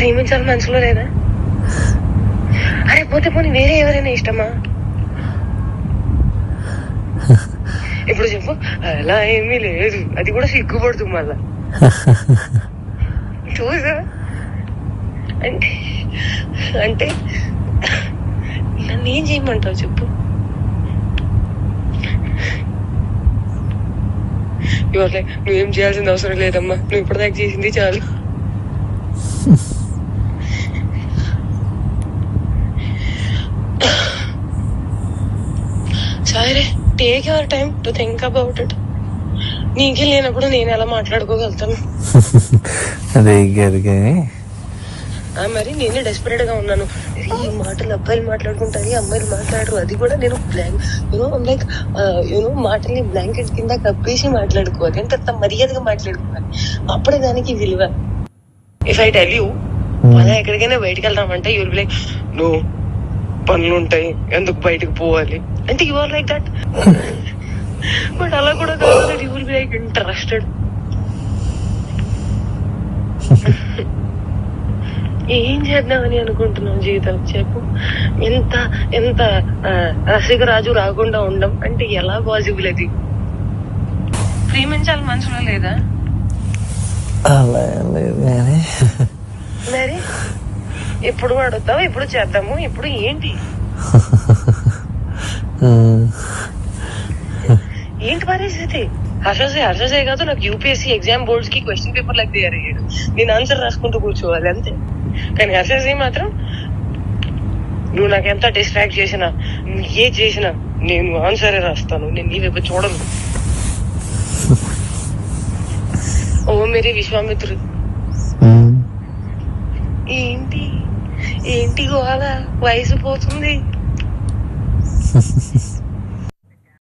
ప్రేమించాలి మనసులో లేదా? అరే పోతే పోనీ వేరే ఎవరైనా ఇష్టమా? ఇప్పుడు చెప్పు. అలా ఏమీ లేదు, అది కూడా సిగ్గుపడుతుంది మళ్ళా. చూసా అంటే అంటే నన్ను ఏం చేయమంటావు చెప్పు? ఇవాళ నువ్వేం చేయాల్సిన అవసరం లేదమ్మా, నువ్వు ఇప్పటిదాకా చేసింది చాలు. సరే, take your time to think about it. నీకే లేనప్పుడు నేను ఎలా మాట్లాడుకోగలుగుతాను? అదే కాదు కానీ మరి నేనే డెస్పరేట్ గా ఉన్నాను. ఈ మాటలు అబ్బాయిలు మాట్లాడుకుంటారు, అమ్మాయిలు మాట్లాడరు. అది కూడా నేను లైక్ మాటల్ని బ్లాంకెట్ కింద కప్పేసి మాట్లాడుకోవాలి. ఎంత మర్యాదగా మాట్లాడుకోవాలి, అప్పుడే దానికి విలువ. ఇఫ్ ఐ టెల్ యూ అలా ఎక్కడికైనా బయటకు వెళ్దామంటే you will be like, no పనులు ఉంటాయి, ఎందుకు బయటకు పోవాలి అంటే you are like that. But అలా కూడా కాదు, you will be like interested. ఏం చేద్దామని అనుకుంటున్నావు జీవితం చెప్పు? ఎంత ఎంత రసికరాజు రాకుండా ఉండం అంటే ఎలా పాసిబుల్? అది ప్రేమించాలి మనసులో లేదా? అలా లేదు కానీ మరి ఎప్పుడు అడుగుతావు, ఎప్పుడు చేద్దాము, ఇప్పుడు ఏంటి ఏంటి పరిస్థితి? హర్షసే కాదు, నాకు యూపీఎస్సీ ఎగ్జామ్ బోర్డ్స్ కి క్వశ్చన్ పేపర్ లాగా తయారయ్యాడు. నేను ఆన్సర్ రాసుకుంటూ కూర్చోవాలి అంతే. కానీ హర్షసే మాత్రం నువ్వు నాకు ఎంత డిస్ట్రాక్ట్ చేసినా, ఏ చేసినా నేను ఆన్సరే రాస్తాను, నేను నీ వైపు చూడను. ఓ మేరీ విశ్వామిత్రు, ఏంటి ఏంటి గోల? వయసు పోతుంది.